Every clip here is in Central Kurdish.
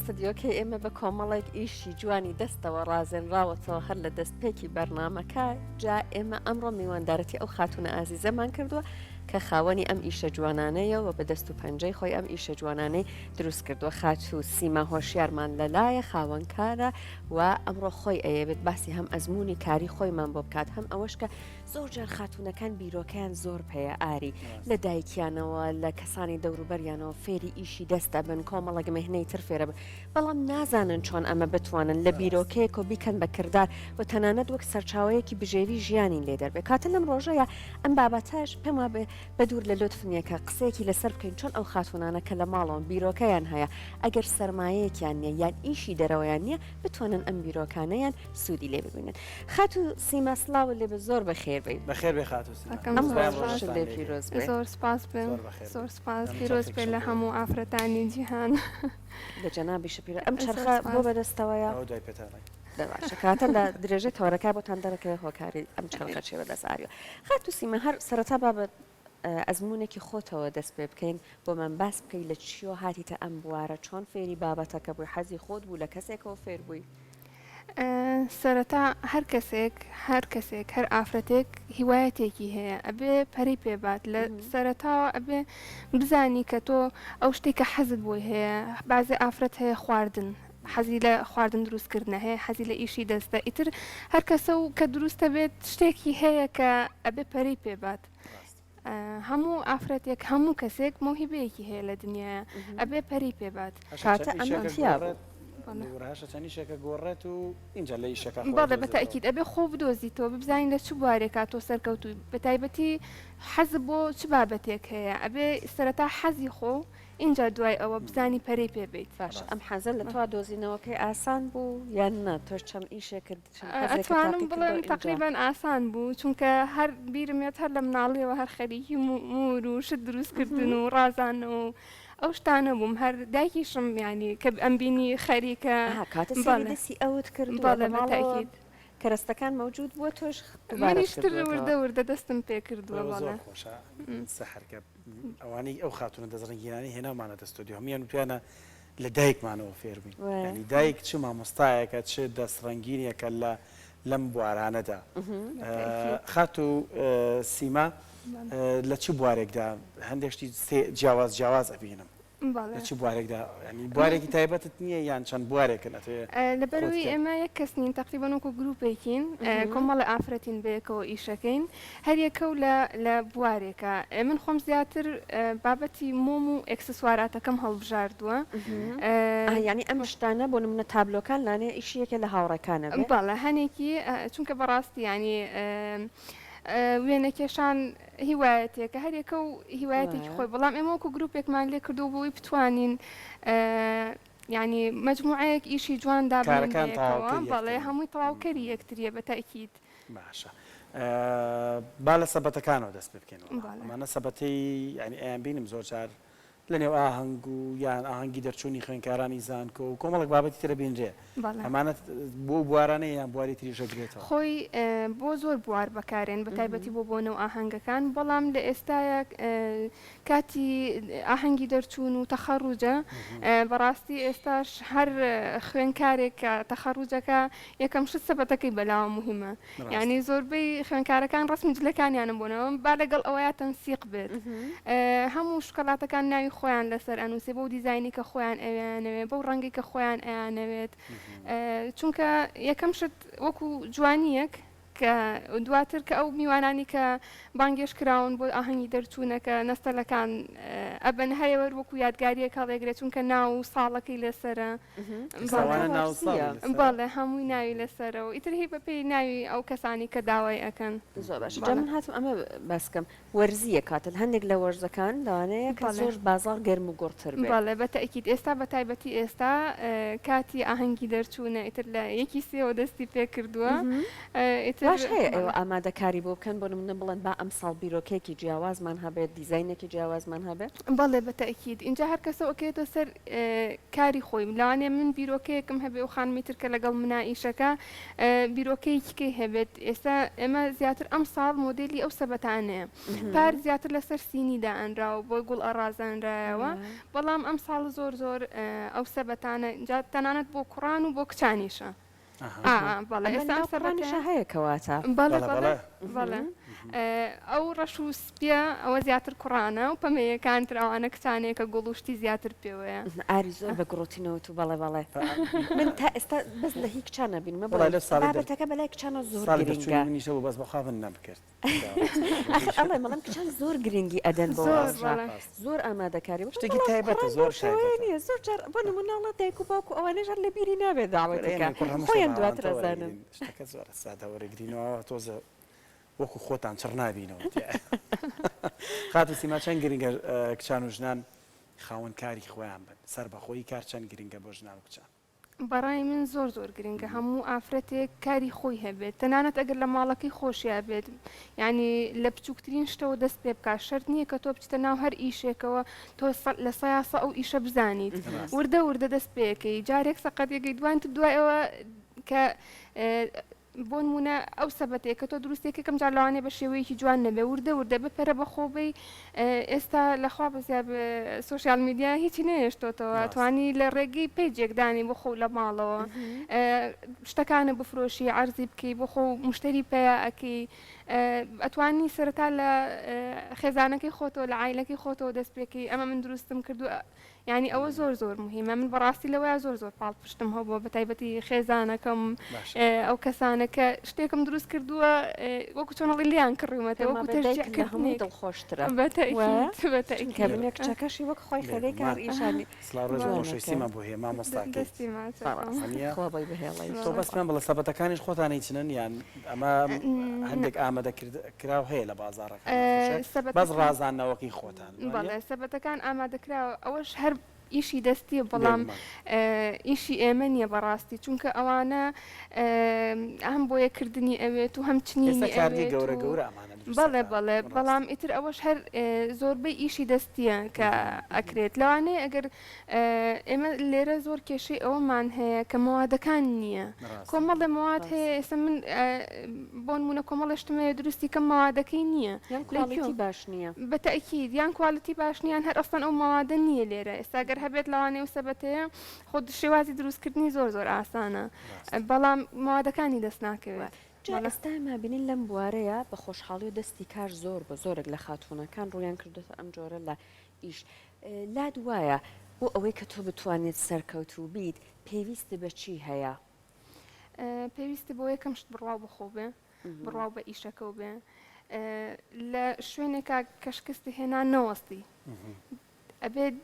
ستدیۆکەی ئێمە بە کۆمەڵێک ئیشی جوانی دەستەوە ڕازێنراوەتەوە هەر لە دەستپێکی بەرنامەکە جا ئێمە ئەمڕۆ میواندارەتی ئەو خاتونە ئازیزەمان کردووە کە خاوەنی ئەم ئیشە جوانانەیەوە بە دەست و پەنجەی خۆی ئەم ئیشە جوانانەی دروست کردووە خات و سیما هۆشیارمان لەلایە خاوەنکارە و ئەمڕۆ خۆی ئەیەوێت باسی هەم ئەزمموی کاری خۆیمان بۆ بکات هەم ئەوەش کە زۆر جار خاتونەکان بیرۆکەیان زۆر پێەیە ئاری لە دایکیانەوە لە کەسانی دەوروبەریانەوە فێری ئیشی دەستە بن کۆمەڵک مهنەی تر فێرە بن بەڵام نازانن چۆن ئەمە بتوانن لە بیرۆکەیەک و بیکەن بە کردار و تەنانەت وەک سەرچاوەیەکی بژێوی ژیانی لێ دەربێت کاتە لەم ڕۆژەیە ئەم بابەتەش پێم وابێ بەدوور لە لطفنیەکە قسەیەکی لەسەر بکەین چۆن ئەو خاتونانە کە لە ماڵەوە بیرۆکەیان هەیە ئەگەر سەرمایەیەکیان نییە یان ئیشی دەرەوەیان نییە بتوانن ئەم بیرۆکانەیان سوودی لێ ببینن خات و سیما سلااو لێ بە زۆر بەخێر بی بەخێر بێ خات لێ پیرۆز بێ زۆر سپاس بن زۆر سپاس پیرۆز بێ لە هەموو ئافرەتانی جیهان لە جەنابی شەپیرە ئەم چرخە بۆ بەدەستەوەیە دوای پێتانە باشە کاتە لە درێژەی تۆرەکە بۆتان دەرەکەی هۆکاری ئەم چڵخە چێوە دەساریوە خات و سیمە هەر سەرەتا بابەت ئەزمونێکی خۆتەوە دەست پێ بکەین بۆ من باس بکەی لە چیۆ هاتیتە ئەم بوارە چۆن فێری بابەتەکە بووی حەزی خۆت بوو لە کەسێکەوە فێر بووی سەرەتا هەر کەسێک هەر ئافرەتێک هیوایەتێکی هەیە ئەبێ پەری پێبات لە سەرەتاوە ئەبێ بزانی کە تۆ ئەو شتێکە حەزت بۆی هەیە بازێ ئافرەت هەیە خواردن حەزی لە خواردن دروستکردنە هەیە حەزی لە ئیشی دەستە ئیتر هەر کەسە و کە دروستە بێت شتێکی هەیە کە ئەبێ پەری پێبات هەموو ئافرەتێک هەموو کەسێک مۆهیبەیەکی هەیە لە دنیاە ئەبێ پەری پێبات کاتە ئەمەتیا چەندیشێکە گۆڕێت و اینجا لە ئیشەکە بەڵێ بەتاکیید ئەبێ خۆ بدۆزیتەوە ببزانین لە چ بوارێکا تۆ سەرکەوتوی بەتایبەتی حەز بۆ چ بابەتێک هەیە ئەبێ سەرەتا حەزی خۆ اینجا دوای ئەوە بزانی پەری پێبیت باش ئەم حەزە لە توا دۆزینەوەکەی ئاسان بوو یان نە تۆش چەند ئیشێک کرد ئەتوانم بڵێم تقریبان ئاسان بوو چونکە هەر بیرمێت هەر لە مناڵیەوە هەر خەریکی مور و شت دروستکردن و ڕازانەوە ئەو شتانە بووم هەر دایکیشم ینی کە ئەم بینی خەریکە کاتەسی ئەوت کرد بەڵێ کەرەستەکان مەوجود بووە تۆش منیشتر وردە دەستم پێ کردووە زۆر خۆشە سەحرکە ئەوانەی ئەو خاتونە دەزڕنگینانی هێنامانە دەستودی هەمیان توانە لە دایکمانەوە فێر بووین ینی دایک چ مامۆستایەکە چ دەستڕنگینیەکە لەم بوارانەدا خات و سیما لە چ بوارێکدا هەندێکشتی جیاواز ئەبینم لە چ بوارێکدا ینی بوارێکی تایبەتت نییە یان چەند بوارێکن لەبەروی ئێمە یەک کەس نین تقریبان وەکو گروپێکین کۆمەڵی ئافرەتین بەیەکەوە ئیشەکەین هەریەکە و لە بوارێکە من خۆم زیاتر بابەتی مۆم و ئەکسسواراتەکەم هەڵبژاردووە ینی ئەم شتانە بۆ نمونە تابلۆکان لانێ ئیشیەکە لە هاوڕەکانە بەڵێ هەنێکی چونکە بەڕاستی ینی وێنەکێشان هیوایەتێکە هەرێکە و هیوایەتێکی خۆی بەڵام ئێمە وەکو گروپێکمان لێ کردو بۆی بتوانین ینی مەجموعەیەک ئیشی جوان دابنەوە بەڵێ هەمووی تەواوکەری یەکتریە بە تاکید باشە با لە سەبەتەکانەوە دەست پێ بکەین ئەمانە سەبەتەی ینی ئەیان بینم زۆر جار لە نێو ئاهەنگ و یان ئاهەنگی دەرچوونی خوێنکارانی زانکۆ و کۆمەڵک بابەتی ترە بینرێ ئەمانەت بۆ بوارانەیە یان بواری تریژەگرێتەوە خۆی بۆ زۆر بوار بەکارێن بە تایبەتی بۆ بۆنەوە ئاهەنگەکان بەڵام لە ئێستاە کاتی ئاهەنگی دەرچوون و تەخەڕوجە بەڕاستی ئێستاش هەر خوێنکارێک کە تەخەڕوجەکە یەکەم شت سەبەتەکەی بەلاوە مهمە یعنی زۆربەی خوێنکارەکان ڕسمی جلەکانیانم بۆنەوە با لەگەڵ ئەوەیە تەنسیق بێت هەموو شکلاتەکان ناوی خۆیان لەسەر ئەنووسێ بۆ دیزایانی کە خۆیان ئەویانەوێت بەو ڕەنگی کە خۆیان ئەیانەوێت چونکە یەکەم شت وەکو جوانیەک کە دواتر کە ئەو میوانانی کە بانگێش کراون بۆ ئاهەنگی دەرچوونەکە نەستەلەکان ئەبەن هەیە وەکو یادگاریە کاڵێگرێت چونکە ناو و ساڵەکەی لەسەرە بەڵێ هەمووی ناوی لەسەرەوە ئیتر هی بە پێی ناوی ئەو کەسانی کە داوای ئەەکەن زۆر باش من هاتم ئەمە باسکەم وەرزیە کاتل هەندێک لە وەرزەکان لەوانەیە کە زۆر بازاڕ گەرم و گۆڕتر بەڵێ بە تاکید ئێستا بە تایبەتی ئێستا کاتی ئاهەنگی دەرچوونە ئیتر لە یەکی سێەوە دەستی پێ کردووە ئیتر باش هەیە ئێوە ئامادەکاری بۆ بکەن بۆ نمونە بڵێن با ئەمساڵ بیرۆکێکی جیاوازمان هەبێت دیزاینێکی جیاوازمان هەبێت بەڵێ بەتەکید اینجا هەر کەسە ئۆکێتە سەر کاری خۆی لەوانێ من بیرۆکەیەکم هەبێ و خانمی ترکە لەگەڵ منائیشەکە بیرۆکەیەکی هەبێت ئێستا ئێمە زیاتر ئەم ساڵ مۆدلی ئەو سەبەتانەیە پار زیاتر لەسەر سینیدا ئەنراوە بۆی گوڵ ئەڕازانرایەوە بەڵام ئەم ساڵ زۆر زۆر ئەو سەبەتانە تەنانەت بۆ کوڕان و بۆ کچانیشە بەڵێ ئێستا ئەم سەبەتانیشە هەیە کەواتە بەڵێ ئەو ڕەش و سپیە ئەوە زیاتر کوڕانە و پەمەیەکان تراوانە کچانەیەکە گوڵوشتی زیاتر پێوەیە ئاری زۆر بە گڕۆتینەوە و بەڵێ من تا ئێستا بەس لە هیچ کچانە بینمە بابەتەکە بەلای کچانە زۆر گرنگە بۆ بەس بەخاون نەبکرد ئەڵێ مەڵم کچان زۆر گرنگی ئەدەن بۆ زۆر ئامادەکاری شتێکی تایبەتە زۆر نیە زۆر بۆ نموناڵە دایک و باوکو ئەوانەش هەر لە بیری نابێت داوەتەکە خۆیان دواتر ئەزانن شتەکە زۆر سادەوەرەگرینەوە تۆزە وەکو خۆتان چڕ نابینەوە خات و سیما چەند گرنگە کچان و ژنان خاوەن کاری خۆیان بن سەر بەخۆی کار چەند گرنگە بۆ ژنان و کچان بەڕای من زۆر زۆر گرنگە هەموو ئافرەتێک کاری خۆی هەبێت تەنانەت ئەگەر لە ماڵەکەی خۆشییا بێت ینی لە بچووکترین شتەوە دەست پێ بکات شەرت نییە کە تۆ بچتە ناو هەر ئیشێکەوە تۆ لە سەیاسە ئەو ئیشە بزانیت وردە وردە دەست پێەکەی جارێک سەقەت یەکەی دوان دوایەوە کە بۆ نمونە ئەو سەبەتەیە کە تۆ دروستێکەکەم جار لەوانێ بە شێوەیەکی جوان نەبێ وردە وردە بپەرە بە خۆبەی ئێستا لەخوا بەزیا سوۆسیال میدیا هیچی نێشتۆتەوە توانی لە ڕێگەی پێیجێکدانی بۆ خۆ لە ماڵەوە شتەکانە بفرۆشی عەرزی بکەی بۆ خۆ مشتری پێیا ئەکەی ئەتوانی سەرەتا لە خێزانەکەی خۆتەوە لە عایلەکەی خۆتەوە دەست پێکەی ئەمە من دروستم کردو ینی ئەوە زۆر زۆر مهمە من بەڕاستی لەوەیە زۆر زۆر پاڵ پشتم هەبووە بە تایبەتی خێزانەکەم ئەو کەسانە کە شتێکم دروست کردووە وەکو چۆنەڵی لیان کڕیومەتە وەکو هەمووی دڵخۆشترە کە بنێ کچەکەشی وەک خۆی خەلەی کار ئیشانی سیما بۆ هەیە مامۆستاکە خۆبەی بهێڵی تۆ بەسمان بڵە سەبەتەکانیش خۆتانی چنن یان ئەمە هەندێک ئامادەکراو هەیە لە بازاڕەکە بەس ڕازانەوەکی خۆتان بەڵێ سەبەتەکان ئامادەکراوە ئەوەش هەر ئیشی دەستیە بەڵام ئیشی ئێمە نییە بەڕاستی چونکە ئەوانە هەم بۆ یەکردنی ئەوێت و هەم چنینی گەورە گەورە بەڵێ بەڵام ئیتر ئەوەش هەر زۆربەی ئیشی دەستیە کە ئەکرێت لەوانەیە ئەگەر ئێمە لێرە زۆر کێشەی ئەوەمان هەیە کە مەوادەکان نییە کۆمەڵە مەواد هەیە ئێستا من بۆ نمونە کۆمەڵشتمەیە دروستی کەم مەوادەکەی نییە باش نییە بەتەکید یان کوالیتی باش نییان هەر ئەستان ئەو مەوادە نییە لێرە ئێستا گەر هەبێت لەوانەیە و سەبەتەیە خۆ شێوازی دروستکردنی زۆر زۆر ئاسانە بەڵام مەوادەکانی دەست ناکەوێت ئێستا مابینین لەم بوارەیە بە خۆشحاڵی و دەستی کار زۆر بە زۆرێک لە خاتوونەکان ڕویان کردوتە ئەم جۆرە لە ئیش لاد وایە بۆ ئەوەی کە تۆ بتوانێت سەرکەوتوو بیت پێویستە بە چی هەیە پێویستە بۆ یەکەم شت بڕاو بخۆ بێ بڕاو بە ئیشەکە و بێ لە شوێنێکە کەشکستی هێنا نەوەستی ئەبێت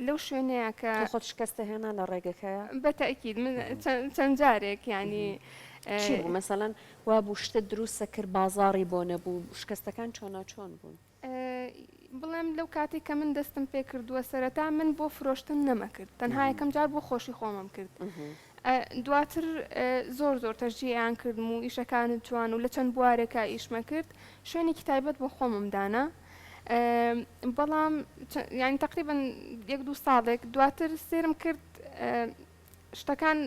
لەو شوێنەیە کە خۆت شکستە هێنا لە ڕێگەکەیە بەتەکید من چەند جارێک ینی مەسەڵەن وا بوو شتە دروستە کرد بازاڕی بۆ نەبوو شکستەکان چۆنا چۆن بوون بڵێم لەو کاتێک کە من دەستم پێ کردووە سەرەتا من بۆ فرۆشتن نەمەکرد تەنها یەکەم جار بۆ خۆشی خۆمم کرد دواتر زۆر زۆر تەرجیحیان کردم و ئیشەکانت جوان و لە چەند بوارێکە ئیشمە کرد شوێنێکی تایبەت بۆ خۆمم دانا بەڵام ینی تقریبان یەک دوو ساڵێک دواتر سێرم کرد شتەکان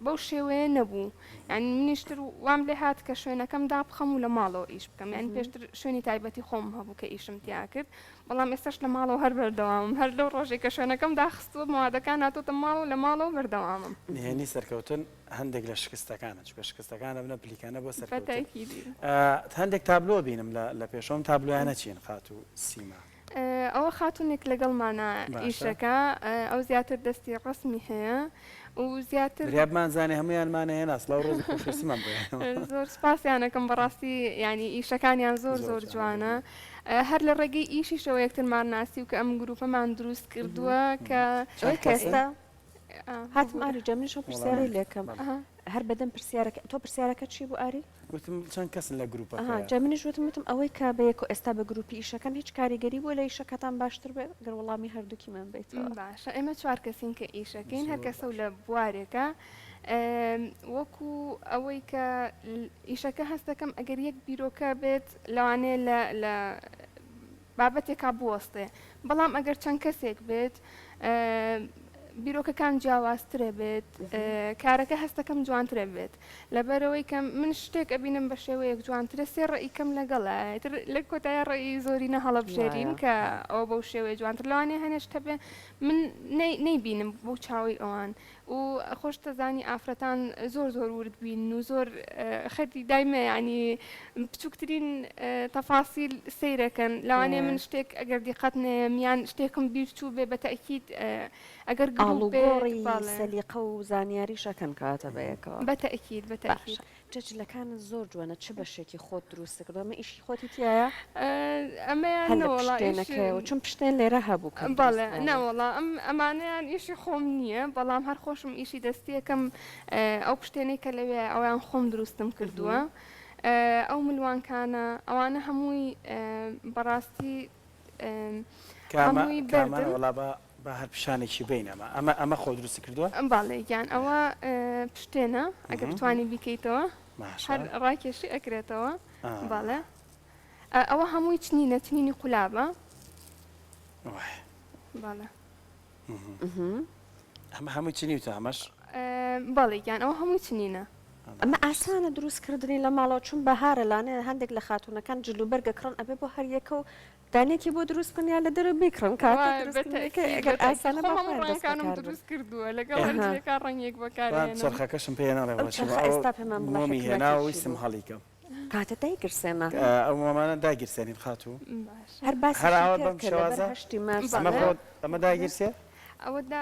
بەو شێوەیە نەبوو ینی منیشتر وام لێ هات کە شوێنەکەم دابخەم و لە ماڵەوە ئیش بکەم ینی پێشتر شوێنی تایبەتی خۆم هەبوو کە ئیشم تیا کرد بەڵام ئێستاش لە ماڵەوە هەر بەردەوامم هەر لەو ڕۆژێک کە شوێنەکەم داخستووە مەوادەکان هاتۆتە ماڵ و لە ماڵەوە بەردەوامم نهێنی سەرکەوتن هەندێک لە شکستەکانە چکە شکستەکانە بنە پلیکانە بۆ سەرکەوتن هەندێک تابلۆ بینم لە پێشۆم تابلۆیانە چین خات و سیما ئەوە خاتونێک لەگەڵمانە ئیشەکە ئەو زیاتر دەستی ڕسمی هەیە و زیاتر ریابمانزانێ هەمویانمانە هێنا سڵاو ڕۆژی خۆشەویستیمان بۆ زۆر سپاسیانەکەم بەڕاستی ینی ئیشەکانیان زۆر زۆر جوانە هەر لە ڕێگەی ئیشیشەوە یەکترمان ناسی و کە ئەم گروپەمان دروست کردووە کە ئێستا هاتم ئاری جە منیش پرسیاری لێکم ئەها هەر بەدەم پرسیارەکە تۆ پرسیارەکە چی بوو ئاری؟ وتم چەند کەسن لە گروپەکە جا منیش وتم ئەوەی کە بەیەک ئێستا بە گروپی ئیشەکەم هیچ کاریگەری بۆ لە ئیشەکەتان باشتر بێت گەر وەڵامی هەردووکیمان بیتەوە باشە ئێمە 4 کەسین کە ئیشەکەین هەر کەسە و لە بوارێکە وەکو ئەوەی کە ئیشەکە هەست دەکەم ئەگەر یەک بیرۆکە بێت لەوانەیە لە بابەتێکا بوەستێ بەڵام ئەگەر چەند کەسێک بێت بیرۆکەکان جیاوازترە بێت کارەکە هەستەکەم جوانترە بێت لەبەرەوەی کە من شتێک ئەبینم بە شێوەیەک جوانترە سێ ڕێیکەم لەگەڵە لە کۆتای ڕێی زۆرینە هەڵەبژێرین کە ئەو بەو شێوەیە جوانتر لەوانەیە هەنێشتە بێ من نەیبینم بۆ چاوی ئەوان و خۆش تەزانی ئافرەتان زۆر زۆر ورد بین و زۆر خەتی دایمە ینی بچووکترین تەفاسیل سیرەکەن لەوانەیە من شتێک ئەگەر دیقەت نێمیان شتێکم بیرچوو بێ بە تەئکید ئەگەر ئاڵوگۆڕی سەلیقە و زانیاری شەکەن کاتە بەیەکەوە بە تەئکید بە تەئکید جەجلەکانت زۆر جوانە چ بەشێکی خۆت دروست کردووە ئەمە ئیشی خۆتی تایە ئەمەیان و چون پشتێن لێرە هەبوو بەڵێ نەوەڵا ئەمانیان ئیشی خۆم نییە بەڵام هەر خۆشم ئیشی دەستیەکەم ئەو پشتێنەی کە لەوێ ئەویان خۆم دروستم کردووە ئەو ملوانکانە ئەوانە هەمووی بەڕاستی هەمووی کامانەوەڵا بە هەر پیشانێکی بینەمە ئەمە خۆ دروستی کردووە باڵێ گیان ئەوە پشتێنە ئەگەر بتوانی بیکەیتەوە هەر ڕاکێشی ئەکرێتەوە باڵێ ئەوە هەمووی چنینە چنینی قولابە باڵێ ئەمە هەمووی چنیوتە ئەمەش باڵێ گیان ئەوە هەمووی چنینە ئەمە ئاسانە دروستکردنی لە ماڵەوە چون بەهارە لانێ هەندێک لە خاتونەکان جلوبەرگە کڕن ئەبێ بۆ هەریەکە و دانێکی بۆ دروستکردنیا لە دەرە بیکڕن کاتەگەر ئاسانە ڕەنگانم دروست کردووە لەگەڵ هەندێکا ڕەنگێک بەکارێن چرخەکەشم پێ نەڕێوەمی هێنا و ویستم هەڵیکەم کاتە دایگرسێنە ئەو مامانە داگیرسێنین خاتوو هەر هەراوە بەم شێوازە ئەمە داگیرسێ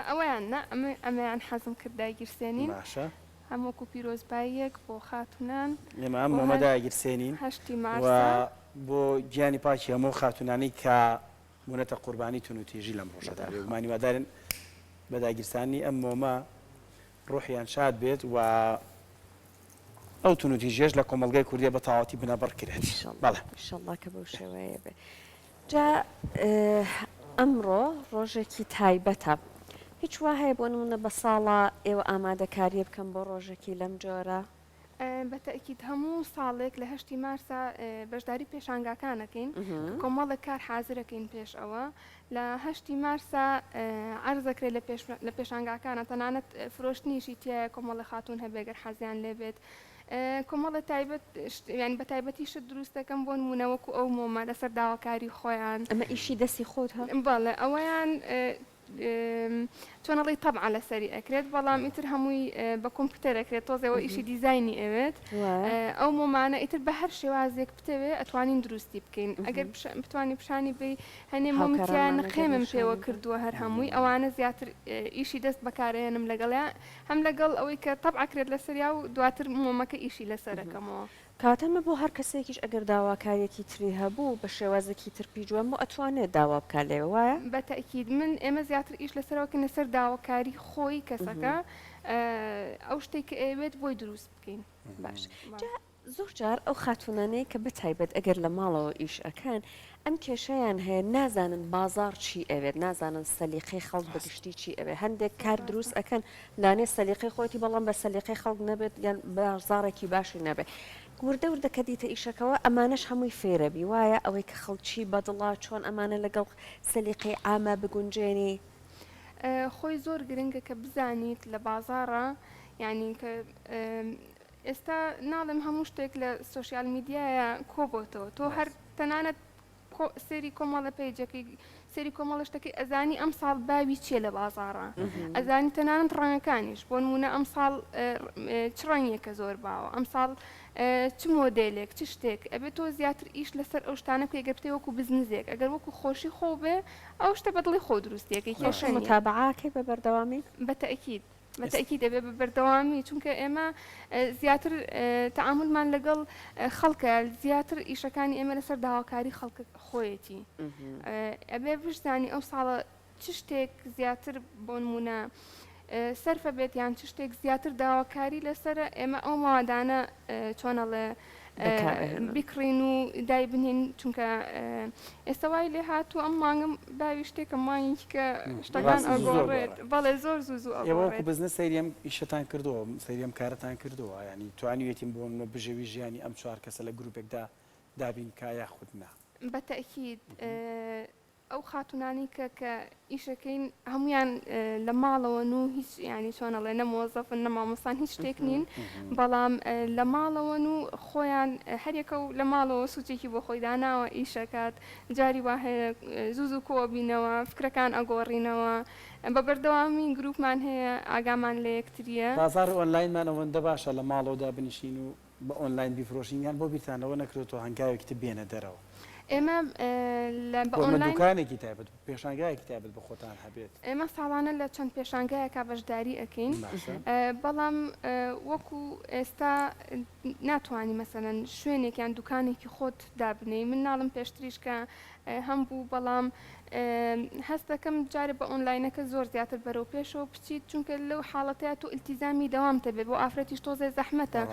ئەویان نە ئەمەیان حەزم کرد داگیرسێنین باشە هەمووکو پیرۆزباییەک بۆ خاتونان ئێمە ئەم مۆمە داگیرسێنین هەشتی مارسە بۆ گیانی پاکی هەموو خاتونانی کە مونەتە قوربانی تون و تیژی لەم ڕۆژەدا بێ ومانی وادارن بە داگیرسانی ئەم مۆمە ڕۆحیان شاد بێت و ئەو تون و تیژێش لە کۆمەڵگەی کوردیە بە تەواوەتی بنەبەر کرێت بەڵێ ئینشەڵڵا کە بەو شێوەیە بێ جا ئەمڕۆ ڕۆژێکی تایبەتە هیچ وا هەیە بۆ نمونە بە ساڵە ئێوە ئامادەکاریە بکەم بۆ ڕۆژێکی لەم جۆرە بە تەئکید هەموو ساڵێک لە هەشتی مارسا بەشداری پێشانگاکانەکەین کۆمەڵێک کار حازرەکەین پێش ئەوە لە هەشتی مارسا عەرزەکرێت لە پێشانگاکانە تەنانەت فرۆشتنیشی تایە کۆمەڵی خاتون هەبێگەر حەزیان لێبێت کۆمەڵە تایبەت ینی بە تایبەتی شت دروست دەکەم بۆ نمونەوەکو ئەو مۆمە لەسەر داواکاری خۆیان ئەمە ئیشی دەستی خۆت هە بەڵێ ئەوەیان چۆنەڵی تەبع لەسەری ئەکرێت بەڵام ئیتر هەمووی بە کۆمپیوتەر ئەکرێت تۆزەوە ئیشی دیزایانی ئەوێت ئەو مۆمانە ئیتر بە هەر شێوازێک بتەوێ ئەتوانین دروستی بکەین ئەگەر بتوانانی پیشانی بی هەنێ مۆمتیان قێمم پێوە کردووە هەر هەمووی ئەوانە زیاتر ئیشی دەست بەکارێنم لەگەڵیان هەم لەگەڵ ئەوەی کە تەبعکرێت لەسەریا و دواتر مۆمەکە ئیشی لەسەرەکەمەوە کاتەمە بۆ هەر کەسێکیش ئەگەر داواکاریەکی تری هەبوو بە شێوازێکی ترپی جوان بۆ ئەتوانێت داوا بکە لێ وایە بە تەئکید من ئێمە زیاتر ئیش لەسەرەوەکە لەسەر داواکاری خۆی کەسەکە ئەو شتێک کە ئەوێت بۆی دروست بکەین باش زۆر جار ئەو خاتونانەیە کە بتایبەت ئەگەر لە ماڵەوە ئیش ئەکەن ئەم کێشەیان هەیە نازانن بازار چی ئەوێت نازانن سەلیقەی خەڵک بەگشتی چی ئەوێ هەندێک کار دروست ئەکەن لانێ سەلیقەی خۆتی بەڵام بە سەلیقەی خەڵک نەبێت یان بازارێکی باشی نەبێت وردە وردە کە دیتە ئیشەکەەوە ئەمانەش هەمووی فێرەبی وایە ئەوەی کە خەڵکی بەدڵا چۆن ئەمانە لەگەڵ سەلیقەی ئامە بگونجێنی خۆی زۆر گرنگە کە بزانیت لە بازارە یعنی کە ئێستا ناڵم هەموو شتێک لە سوۆسیال میدیایە کۆبۆتەوە تۆ هەر تەنانەت سێری کۆمەڵە پێیجەکەی سێری کۆمەڵە شتەکەی ئەزانی ئەم ساڵ باوی چیە لە بازارە ئەزانی تەنانەت ڕەنگەکانیش بۆ نمونە ئەم ساڵ چ ڕەنگێکە زۆر باوە ئەم ساڵ چ مۆدلێک چ شتێک ئەبێت تۆ زیاتر ئیش لەسەر ئەو شتانە پێگە بتێ وەکو بزنزێک ئەگەر وەکو خۆشی خۆ بێ ئەو شتە بەدڵی خۆ دروستیەکەی کێشە متابعاکەی بە بەردەوامی بە تەئکید بەتەکی دەبێت بە بەردەوامی چونکە ئێمە زیاتر تەعاملمان لەگەڵ خەڵکە زیاتر ئیشەکانی ئێمە لەسەر داواکاری خەڵک خۆیەتی ئەبێ بشزانی ئەو ساڵە چ شتێک زیاتر بۆ نمونە سەرفە بێت یان چ شتێک زیاتر داواکاری لەسەر ئێمە ئەو مادانە چۆنەڵێ بیکڕین و دای بنین چونکە ئێستا وای لێ هاتوو ئەم مانگم باوی شتێکە مانگی کە شتەکان ئەگۆڕێت بەڵێ زۆر زوو ئێوەکو بزنس سەیریم ئیشتان کردەوە سەیریم کارەتان کردەوە ینی توانیوێتیم بۆ منە بژەوی ژیانی ئەم چوار کەسە لە گروپێکدا دابین کایە خودنا بەتەکید ئەو خاتونانی کە ئیشەکەین هەمویان لە ماڵەوەن و هیچ ینی چۆنەڵێ نەمۆزەفن نەمامۆستان هیچ شتێک نین بەڵام لە ماڵەوەن و خۆیان هەرێکە و لە ماڵەوە سوچێکی بۆ خۆی داناوە ئیشەکات جاری وا هەیە زوو کۆبینەوە فکرەکان ئەگۆڕینەوە بە بەردەوامی گروپمان هەیە ئاگامان لە یەکتریە بازار ئۆنلاینمان ئەوەندە باشە لە ماڵەوەدا بنیشین و بە ئۆنلاین بیفرۆشینیان بۆ بیرتانەوە نەکرێتەوە هەنگاوێکی بێنە دەرەوە ئێمە بە ئۆنلاین دوکانێکی تایبەت پێشانگایەکی تایبەت بە خۆتان هەبێت ئێمە ساڵانە لە چەند پێشانگایەکە بەشداری ئەەکەین بەڵام وەکو ئێستا ناتوانانی مەسەرەن شوێنێکیان دوکانێکی خۆت دابنەی من ناڵم پێشتریش کە هەم بوو بەڵام هەست دەکەم جارێ بە ئۆنلاینەکە زۆر زیاتر بەرەو پێشەوە بچیت چونکە لەو حاڵەتەیە و ئیلتیزامی دەوامتە بێت بۆ ئافرەتیش تۆزێ زەحمەتە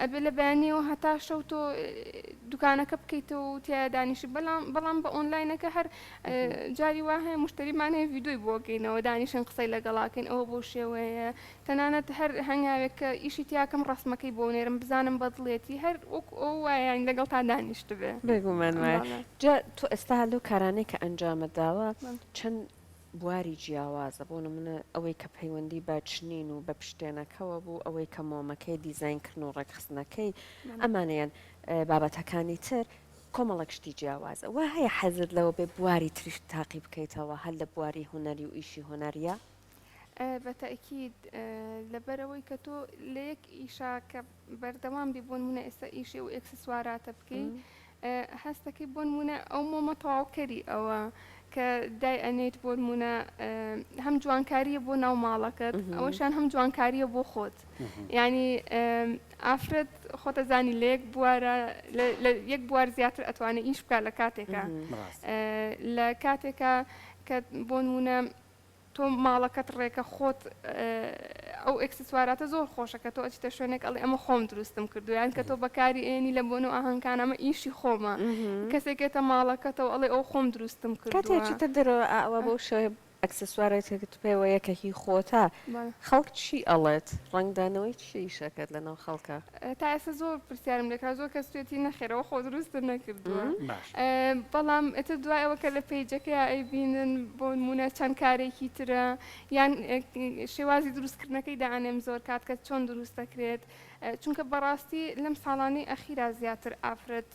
ئەبێ لە بەیانیەوە هەتا شەو تۆ دوکانەکە بکەیتەوە و تیا دانیشی بەڵام بە ئۆنلاینەکە هەر جاری وا هەیە مشتریمانەیە ڤیدۆی بۆگەینەوە دانیشن قسەی لەگەڵاکەین ئەوە بۆ شێوەیە تەنانەت هەر هەنگاوێک کە ئیشی تیاکەم ڕستمەکەی بۆ نێرم بزانم بەدڵێتی هەر وەک ئەو وایان لەگەڵ تا دانیشت بێ بێگومان وایە جا تۆ ئێستا هەلو کارانەی کە ئەنجامەداوە چەند بواری جیاوازە بۆ نمونە ئەوەی کە پەیوەندی بە چنین و بە پشتێنەکەەوە بوو ئەوەی کە مۆمەکەی دیزاینکردن و ڕێکخستنەکەی ئەمانەیان بابەتەکانی تر کۆمەڵک شتی جیاوازە وا هەیە حەزت لەوە بێ بواری تریش تاقی بکەیتەوە هەر لە بواری هوەری و ئیشی هوەریە بەتەکید لەبەرەوەی کە تۆ لە یەک ئیشا کە بەردەوام بی بۆ نمونە ئێستا ئیشی و ئەکسسواراتە بکەی هەستەکەی بۆ نمونە ئەو مۆمە تەواوکەری ئەوە کە دای ئەنێت بۆ نمونە هەم جوانکاریە بۆ ناو ماڵەکەت ئەوەشان هەم جوانکاریە بۆ خۆت ینی ئافرەت خۆتەزانی لە یەک بوارە لە یەک بوار زیاتر ئەتوانێت ئیش بکات لە کاتێکە لە کاتێکە کە بۆ نمونە تۆ ماڵەکەت ڕێکە خۆت ئەو ئەکسسواراتە زۆر خۆشەکە تۆ ئەچتە شوێنێک ئەڵێ ئەمە خۆم دروستم کردو یان کە تۆ بەکاری ئێنی لە بۆن و ئاهەنگکان ئەمە ئیشی خۆمە کەسێکێتە ماڵەکەتەوە ئەڵێ ئەو خۆم دروستم کردو کاتێکیتە دەرەوە ئەوە بۆ شێ ئەکسسوارێتێکت پێوە یەکەکی خۆتە خەڵک چی ئەڵێت ڕنگدانەوەی چی ئیشەکەت لەناو خەڵکە تا ئێستا زۆر پرسیارم لێکرا زۆر کەس توێتی نەخێرەوە خۆ دروستم نەکردووە بەڵام ئێتر دوای ئەوە کە لە پەیجەکەی ئەیبینن بۆ نمونە چەند کارێکی ترە یان شێوازی دروستکردنەکەی داانێم زۆر کات کە چۆن دروست دەکرێت چونکە بەڕاستی لەم ساڵانی ئەخیرا زیاتر ئافرەت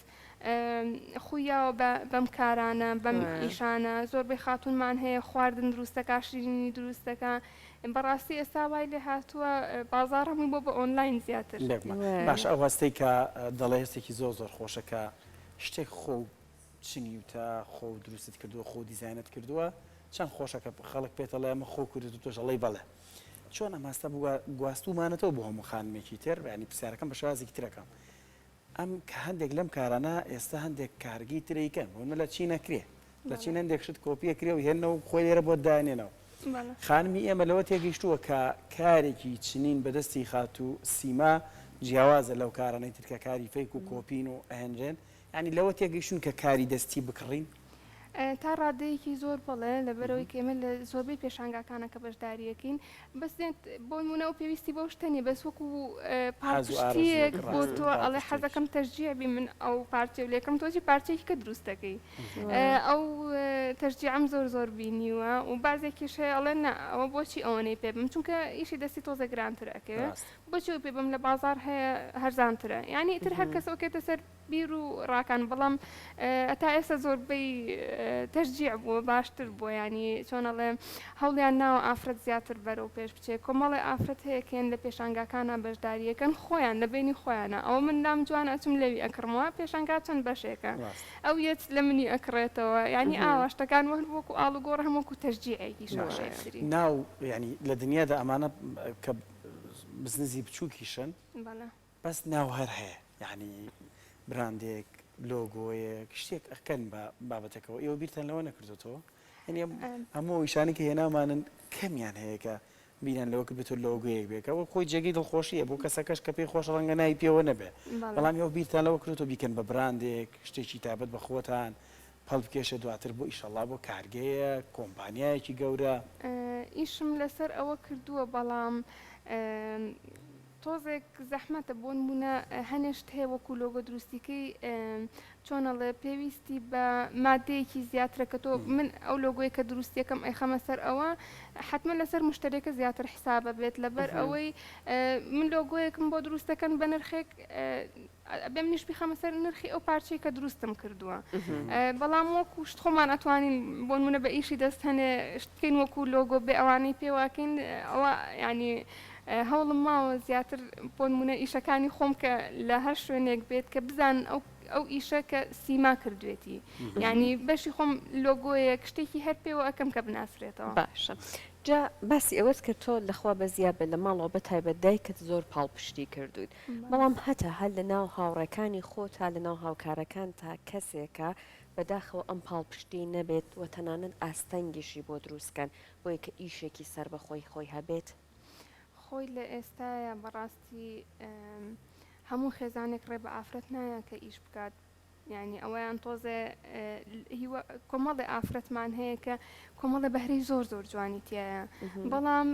خویاوە بەم کارانە بەم ئیشانە زۆربەی خاتونمان هەیە خواردن دروستەکە شیرینی دروستەکە بەڕاستی ئێستا وای لێ هاتووە بازار هەمووی بۆ بە ئۆنلاین زیاتر باش ئەو هەستەی کە دەڵێ هەستێکی زۆر زۆر خۆشەکە شتێک خۆ چنی و تا خۆ دروستت کردووە خۆ دیزاینت کردووە چەند خۆشەکە خەڵک پێێتەڵێ ئەمە خۆ کردت و تۆژەڵی بەڵێ چۆن ئەماستە گواستومانەتەوە بۆ هەموو خانمێکی تر ینی پرسیارەکەم بە شێوازێکی ترەکەم ئەم کە هەندێک لەم کارانە ئێستا هەندێک کارگی تریکەن بۆمە لە چی نەکرێ لە چین هەندێک شت کۆپیەکرێ و هێنەوە خۆی لێرە بۆ دانێنەوە خانمی ئێمە لەوە تێگەیشتووە کە کارێکی چنین بەدەستی خات و سیما جیاوازە لەو کارانەی ترکە کاری فەیک و کۆپین و ئەهێنرێن ینی لەوە تێگەیشتون کە کاری دەستی بکڕین تا ڕادەیەکی زۆر بڵێ لەبەرەوەی کێمە لە زۆربەی پێشانگاکانە کە بەشداریەکەین بەس بۆ نمونە و پێویستی بۆ شتنی بەس وەکو پارچەیەک بۆ تۆ ئەڵێ حەزەکەم تەرجیعبی من ئەو پارچە لێکم تۆجی پارچەیەکی کە دروستەکەی ئەو تەرجیعم زۆر زۆر بینیوە و بازێکیش هەیە ئەڵێ نە ئەوە بۆچی ئەوەنەی پێ بم چونکە ئیشی دەستی تۆزە گرانتر ئەکەوێت بۆچی پێ بم لە بازار هەیە هەرزانترە یعنی ئیتر هەر کەس ئەوکێتە سەر بیر و ڕاکان بەڵام ئەتا ئێستا زۆربەی تەشجیع بووە باشتر بووە ینی چۆنەڵێ هەوڵیان ناوە ئافرەت زیاتر بەرەو پێش بچێت کۆمەڵی ئافرەت هەیەکێن لە پێشانگاکانە بەشداریەکەن خۆیان لە بینی خۆیانە ئەو مندام جوان ئەچم لەوی ئەکڕمەوە پێشانگا چەند بەشێکە ئەو یەت لە منی ئەکڕێتەوە ینی ئاواشتەکان وەک وەکو ئاڵوگۆڕ هەمووکو تەشجیعێکی شاشێتری ناو ینی لە دنیادا ئەمانە کە بزنسی بچووکیشن بەس ناو هەر هەیە یعنی براندێک لۆگۆیەک شتێک ئەکەن بە بابەتەکەەوە ئێوە بیرتان لەوە نەکردێتەوە هەموو ئیشانی کە هێنامانن کەمیان هەیە کە بینن لەوە بێت لۆگوەیەک بێکەوە خۆی جێگەی دڵخۆشیە بۆ کەسەکەش کە پێی خۆش ڕەنگە نای پێوە نەبێ بەڵام ئەو بیرتان لەوە کردو بیکەن بە براندێک شتێکی تایبەت بە خۆتان هەڵ بکێشە دواتر بۆ ئیشەڵا بۆ کارگەیە کۆمپانیایەکی گەورە. ئیشم لەسەر ئەوە کردووە بەڵام تۆزێک زەحمەتە بۆ نمونە هەنێشت هەیە وەکو لۆگۆ دروستیکەی چۆنەڵێ پێویستی بە مادەیەکی زیاترە کە تۆ من ئەو لۆگۆی کە دروستیەکەم ئەیخەمە سەر ئەوە حتمما لەسەر مشترێکە زیاتر حسابە بێت لەبەر ئەوەی من لۆگۆیەکم بۆ دروستەکەن بە نرخێک بێم نیش بیخەمە سەر نرخی ئەو پارچەی کە دروستم کردووە بەڵام وەکو شت خۆمان ئەتوانین بۆ نمونە بە ئیشی دەست هەنێ شتکەین وەکو لۆگۆ بێ ئەوانەی پێواکەین ئەوە ینی هەوڵم ماوە زیاتر بۆ نمونە ئیشەکانی خۆم کە لە هەر شوێنێک بێت کە بزان ئەو ئیشە کە سیما کردوێتی ینی بەشی خۆم لۆگۆیەک شتێکی هەر پێوە ئەەکەم کە بناسرێتەوە. باشە جا باسی ئەوەت کرد تۆ لەخوا بە زیابێت لە ماڵەوە بە تایبەت دایکت زۆر پاڵپشتی کردویت بەڵام هەتا هەر لە ناو هاوڕێکانی خۆت تا لە ناو هاوکارەکان تا کەسێکە بەداخەوە ئەم پاڵپشتی نەبێت و تەنانەت ئاستەنگیشی بۆ دروستکەن بۆی کە ئیشێکی سەر بەخۆی خۆی هەبێت. خۆی لە ئێستاە بەڕاستی هەموو خێزانێک ڕێ بە ئافرەت نایە کە ئیش بکات ینی ئەوەیان تۆزێ کۆمەڵی ئافرەتمان هەیە کە کۆمەڵی بەهرەی زۆر زۆر جوانی تایە بەڵام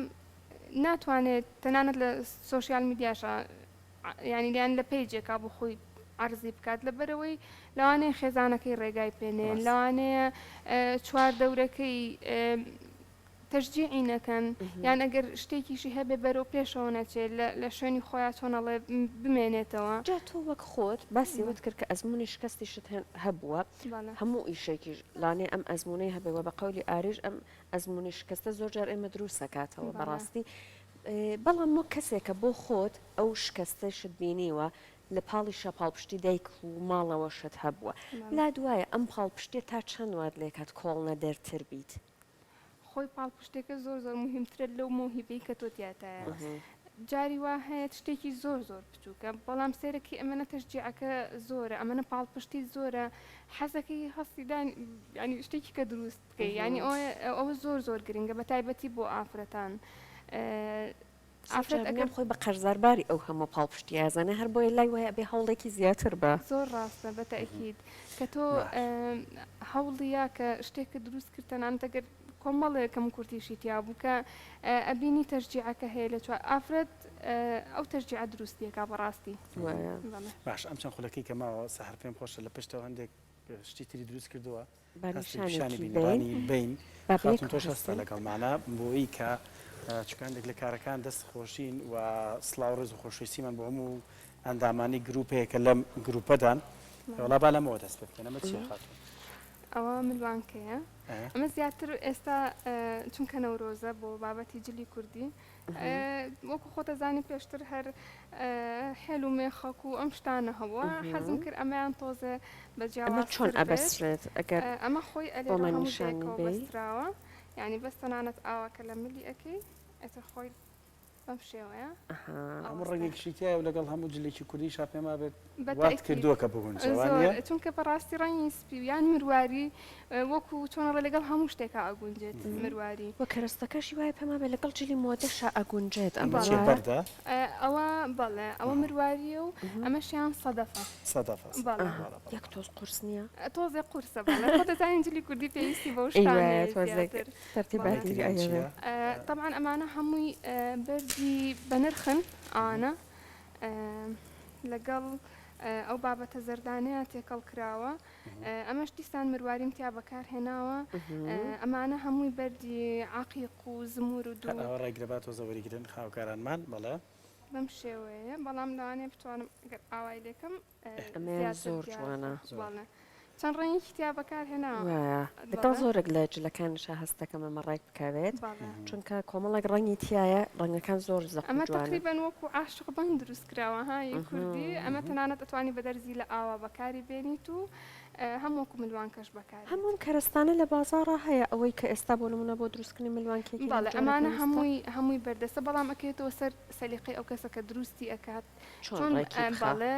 ناتوانێت تەنانەت لە سۆشیال میدیاشە ینی لیان لە پێیجێکا بۆ خۆی عرضی بکات لەبەرەوەی لەوانەیە خێزانەکەی ڕێگای پێنێن لەوانەیە چوار دەورەکەی تەشجیعی نەکەن یان ئەگەر شتێکیشی هەبێ بەرەو پێشەوە نەچێت لە شوێنی خۆیان چۆنەڵێ بمێنێتەوە. جا تۆ وەک خۆت باسی وت کرد کە ئەزمموی شکستیشت هەبووە هەموو ئیشێکی لانێ ئەم ئەزمونەی هەبێەوە بە قولی ئاریش ئەم ئەزمموی شکستە زۆر جار ئێمە دروست سەکاتەوە بەڕاستی بەڵام وەک کەسێکە بۆ خۆت ئەو شکستە شت بینیوە لە پاڵی شەپاڵپشتی دایک و ماڵەوە شت هەبووە لا دوایە ئەم پاڵپشتێ تا چەند وات لێکات کۆڵنە دەرتر بیت. خۆی پاڵپشتێکە زۆر زۆر مهمترە لەو مۆهیبەی کە تۆ تیاتایە جاری وا هەیە شتێکی زۆر زۆر بچووکە بەڵام سێرەکی ئەمەنە تەشجیعەکە زۆرە ئەمەنە پاڵپشتی زۆرە حەزەکەی هەستیدان ینی شتێکی کە دروست بکەی ینی ئەوە زۆر زۆر گرنگە بە تایبەتی بۆ ئافرەتان ئافرەت ئەگەر خۆی بە قەرزارباری ئەو هەموو پاڵپشتی یازانە هەر بۆیە لای وایە بێ هەوڵێکی زیاتر بە زۆر ڕاستە بە تەئکید کە تۆ هەوڵیا کە شتێکە دروست کردتەنان دەگەر کۆمەڵێکم کورتیشی تیا بوو کە ئەبینی تەشجیعەکە هەیە لە چوار ئافرەت ئەو تەشجیع دروستیەکە بەڕاستی. باش ئەم چەند خولەکەی کە ماوە سەحر پێم خۆشە لە پشتەوە هەندێک شتی تری دروست کردووە پیشانی بینی بین خاتون تۆش هەستە لەگەڵمانە بۆی کە چکاندێک لە کارەکان دەست خۆشین و سڵاو ڕێز و خۆشویستیمان بۆ هەموو ئەندامانی گروپەیەکە لەم گروپەدان وڵا با لەمەوە دەست پێ بکەن ئەمە چیە خاتون؟ ئەوە ملوانکەیە ئەمە زیاتر ئێستا چونکە نەورۆزە بۆ بابەتی جلی کوردی وەکو خۆتەزانی پێشتر هەر هێل و مێخەک و ئەم شتانە هەبووە حەزم کرد ئەمەیان تۆزێ بە جیاواز چۆن ئەبەسرێت ئەگەر ئەمە خۆی ئەلێرە هەموو بەستراوە ینی بەس تەنانەت ئاوەکە لە ملی ئەەکەی ئەتە خۆی بەم شێوەیە ئەمە ڕێگەیەکی تایە و لەگەڵ هەموو جلێکی کوردیش پێما بێت وات کردووە کە بگونجێت چونکە بەڕاستی ڕەنگی سپی یان مرواری وەکو چۆنەڕێ لەگەڵ هەموو شتێکە ئەگونجێت مرواری وە کەرەستەکەشی وایە پێما بێت لەگەڵ جلی مۆدەشە ئەگونجێت بەردە ئەوە بەڵێ ئەوە مرواریە و ئەمەشیان سەدەفە یەک تۆز قورس نییە تۆزێ قورسە بەڵێ خۆتەزانین جلی کوردی پێویستی بۆ شتانێ طبعا ئەمانە هەمووی بەردی بەنرخن ئانە لەگەڵ ئەو بابەتە زەردانەیە تێکەڵ کراوە ئەمەش دیسان مرواریم تیا بەکارهێناوە ئەمانە هەمووی بەردی عاقیق و زمور و دوو ڕێگرەباتۆ زەوەریگرن خاوکارانمان بەڵێ بەم شێوەیە بەڵام لەوانێ بتوانم ئەگەر ئاوای لێکم زۆر جوانە چەند ڕێنگی تیا بەکارهێناوە لەگەڵ زۆرێک لە جلەکانشە هەستەکەم ئەمە ڕێک بکەوێت چونکە کۆمەڵێک ڕەنگی تایە ڕەنگەکان زۆر زەق ئەمە تقریبەن وەکو عاشق بەنگ دروست کراوە های کوردی ئەمە تەنانەت دەتوانی بەدەرزی لە ئاوا بەکاری بێنیت و هەمووکو ملوان کەش بەکار هەموم کەرستانە لە بازارە هەیە ئەوەی کە ئێستا بۆ نمونە بۆ دروستکردنی ملوانکێکی بەڵێ ئەمانە هەمووی بەردەستە بەڵام ئەکەوێتەوە سەر سەلیقەی ئەو کەسەکە دروستی ئەکات چۆن باڵێ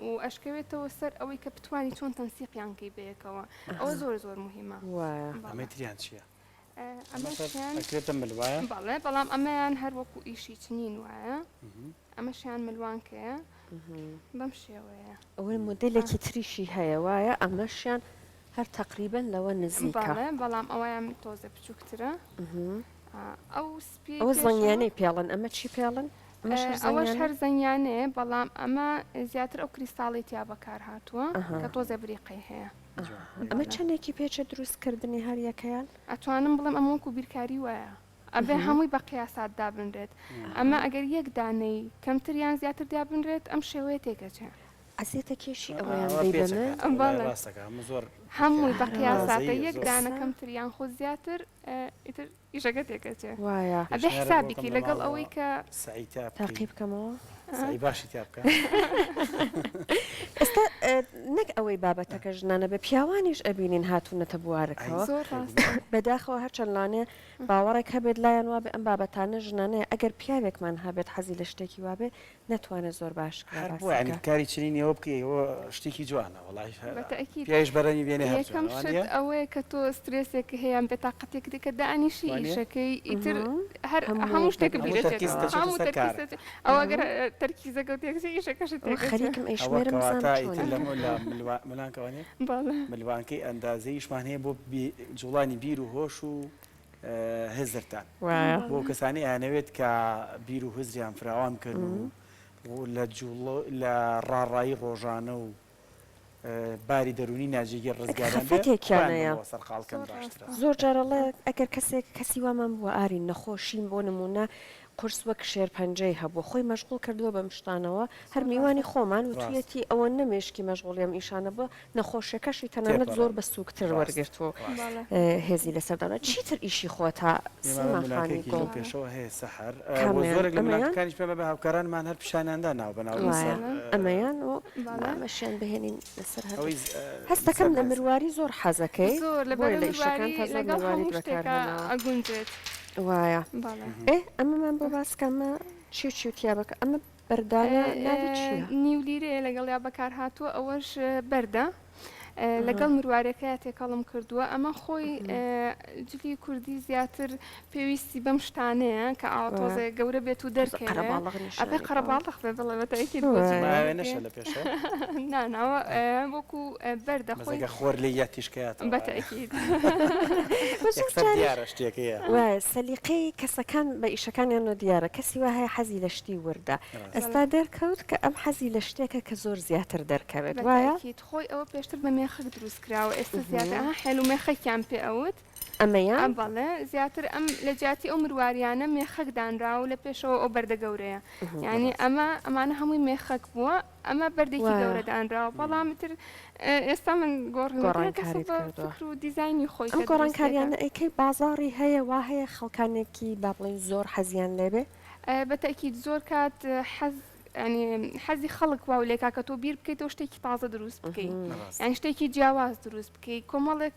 و ئەشکەوێتەوە سەر ئەوەی کە بتوانی چۆن تەنسیقیانکەی بەیەکەوە ئەوە زۆر زۆر مهمە. ئەمەتریان چییە؟ ئەمەشیان ئەکرێتە ملوایە بەڵێ بەڵام ئەمەیان هەر وەکو ئیشی چنین وایە ئەمەشیان ملوانکەیە بەم شێوەیە ئەوەی مدلێکی تریشی هەیە وایە ئەمەشیان هەر تقریبن لەوە نزیکە بەڵێ بەڵام ئەویان تۆزە بچووکترە ئەو سپی ئەوە زەنگیانەی پێڵن ئەمە چی پێڵن ئەوەش هەر زەنگیانەیە بەڵام ئەمە زیاتر ئەو کریستاڵی تیا بەکار هاتووە کە تۆزە بریقی هەیە ئەمە چەندێکی پێچە دروستکردنی هەر یەکەیان ئەتوانم بڵێم ئەمە وەکو بیرکاری وایە ئەبێ هەمووی بە قیاسات دابنرێت ئەمە ئەگەر یەک دانەی کەمتریان زیاتر دابنرێت ئەم شێوەیە تێکەچێ ئەزیێتە کێشی ئەویان دەیبنن زۆر هەمووی بە قیاساتە یەک دانە کەمتریان خۆ زیاتر ئیتر ئیشەکە تێکەچێ وایە ئەبێ حسابێکی لەگەڵ ئەوەی کە تاقی بکەمەوە باشی تیا بکە ئێستا نەک ئەوەی بابەتەکە ژنانە بە پیاوانیش ئەبینین هاتوونەتە بوارەکەەوە زۆر ڕاست بەداخەوە هەرچەند لانێ باوەڕێک هەبێت لایەن وابێ ئەم بابەتانە ژنانەیە ئەگەر پیاوێکمان هەبێت حەزی لە شتێکی وابێ نەتوانێت زۆر باش کاری چنین ئەوە بکەیەوە شتێکی جوانە وڵی بەتەئکید پیاش بەرەنی بێنێ یەکەم شت ئەوەیە کە تۆ سترێسێک هەیەیان بێتاقەتێک دیکە دانیشی ئیشەکەی ئیتر هەر هەموو شتێک ئەو ئەگەر تەرکیزەکە تێکسی ئیشەکەش خەریکم ئەیشمێرم ملانکەوانێ ملوانکەی ئەندازەیشمان هەیە بۆ جوڵانی بیر و هۆش و هزرتان بۆ کەسانی ئەنەوێت کە بیر و هزریان فراوان بکەن و لە ڕاڕایی ڕۆژانە و باری دەرونی ناجێگەر ڕزگاران تێکیانەیە سەرقاڵکەن باشترە زۆر جارەڵێ ئەگەر کەسێک کەسی وامان بووە ئاری نەخۆشیم بۆ نمونە قرس وەک شێر پەنجەی هەبوو خۆی مەشغول کردووە بە مشتانەوە هەر میوانی خۆمان و تویەتی ئەوە نەمێشکی مەشغوڵیم ئیشانە بە نەخۆشیەکەشی تەنانەت زۆر بە سووکتر وەرگرتووە هێزی لەسەرداە چیتر ئیشی خۆ تا سیماخانی گۆ پێشەوە هەیە سەحر زۆرێک لە ملاتەکانیش پێ بە هاوکارانمان هەر پیشاناندا ناو بەناو ئەمەیان و ئەمەشیان بهێنین لەسەر هەستەکەم لە مرواری زۆر حەزەکەی زۆر لە ئیشەکان تا زۆر مرواری ئەگونجێت وایە ئەمەمان بۆ باسکەمە چی تیابەکە ئەمە بەردانە نیولیرەیە لەگەڵ یا بەکار هاتووە ئەوەش بەردە لەگەڵ مروارەکەی تێکەڵم کردووە ئەمە خۆی جلی کوردی زیاتر پێویستی بەم شتانەیە کە ئاوتۆزە گەورە بێت و دەرکە ئەبێ قەرەباڵق بێ بڵێ بەتەکی نەشە لە پێش ناناوە وەکو بەردە خۆی خۆر لێ یاتیشکات بەتەکید دیارە شتێکەیە وایە سەلیقەی کەسەکان بە ئیشەکانیان دیارە کەسی وا هەیە حەزی لە شتی وردە ئێستا دەرکەوت کە ئەم حەزی لە شتێکە کە زۆر زیاتر دەرکەوێت وایە خۆی ئەوە پێشتر بە مێخک دروست کراوە ئێستا زیاتر حێل و مێخەکیان پێ ئەوت ئەمەیان بەڵێ زیاتر ئەم لە جیاتی ئەو مروواریانە مێخەک دانرا و لە پێشەوە ئەو بەردە گەورەیە یعنی ئەمانە هەمووی مێخەک بووە ئەمە بەردێکی گەورە دانراوە بەڵام تر ئێستا من گۆڕانکاری کردووە و دیزایانی خۆی ئەم گۆڕانکاریانە ئەیکەی بازاڕی هەیە وا هەیە خەڵکانێکی با بڵێن زۆر حەزیان لێبێ بەتەکید زۆر کات ینی حەزی خەڵک وا لێکا کە تۆ بیر بکەیتەوە شتێکی تازە دروست بکەیت یان شتێکی جیاواز دروست بکەیت کۆمەڵێک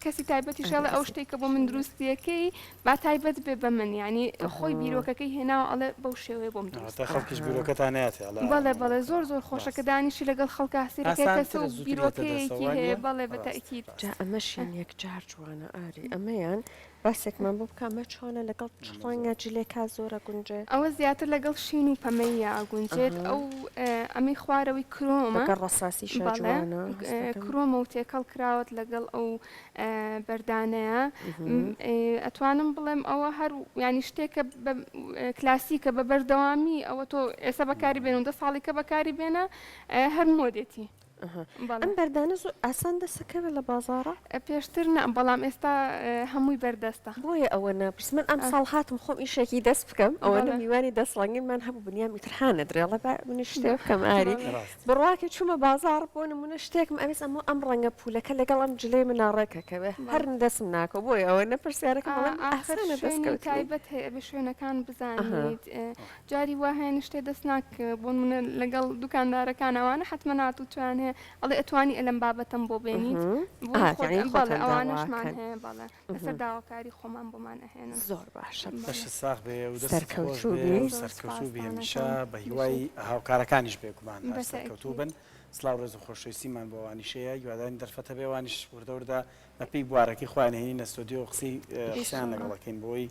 کەسی تایبەتی شەڵە ئەو شتێکە بۆ من دروستیەکەی با تایبەت بێ بە من ینی خۆی بیرۆکەکەی هێناوە ئەڵێ بەو شێوەیە بۆم دروست خەڵکیش بیرۆکەتانێت بەڵێ زۆر خۆشەکە دانیشی لەگەڵ خەڵکە هەسیرەکەی کەسە و بیرۆکەیەکی هەیە بەڵێ بەتەکید ئەمەشیان یەک جار جوانە ئاری ئەمەیان باسێکمان بۆ بکەمە چۆنە لەگەڵ ڕەنگە جلێکا زۆرە گونجێت ئەوە زیاتر لەگەڵ شین و پەمەیە ئاگونجێت ئەو ئەمی خوارەوەی کرۆمە ڕەساسی کرۆمە و تێکەڵ کراوت لەگەڵ ئەو بەردانەیە ئەتوانم بڵێم ئەوە هەر ینی شتێکە کلاسیکە بە بەردەوامی ئەوە تۆ ئێستا بەکاری بێن و دە ساڵی کە بەکاری بێنە هەر مۆدێتی ئەم بەردانە زۆر ئاسان دەسەکەوێت لە بازاڕە پێشتر نە بەڵام ئێستا هەمووی بەردەستە بۆیە ئەوە ناپرس من ئەم ساڵ هاتم خۆم ئیشێکی دەست بکەم ئەوە میوانی دەسڵنگیمان هەبوو بنیام ئیترحانە درێڵە من شتێ بکەم ئاری بڕواکە چوومە بازار بۆ نمونە شتێکم ئەوێس ئەمە ئەم ڕەنگە پولەکە لەگەڵ ئەم جلێ مناڕێکەکەوێ هەر دەسم ناکە بۆیە ئەوە نەپرسیارەکە تایبەت هەیە بە شوێنەکان بزانیت جاری وا هەیە شتێ دەست ناکە بۆ منە لەگەڵ دوکاندارەکان ئەوانە حتممە نات و توان هەیە هەیە ئەڵێ ئەتوانی ئەلەم بابەتم بۆ بێنیت بەڵێ ئەوانشمان هەیە بەڵێ لەسەر داواکاری خۆمان بۆمان ئەهێنن زۆر باشە بەش ساغ بێ و سەرکەوتوو سەرکەوتوو بێ هەمیشە بە هیوای هاوکارەکانیش بێگومان سەرکەوتوو بن سلااو ڕێز و خۆشەویستیمان بۆ وانیشەیە یوادانی دەرفەتە بێوانیش وردەوردا بەپی بوارەکەی خوانهێنی نەستۆدیۆ قسەیان لەگەڵەکەین بۆی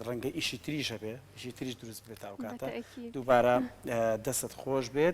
ڕەنگە ئیشی تریشە بێ ئیشی تریش دروست بێت تاوکاتە دووبارە دەست خۆش بێت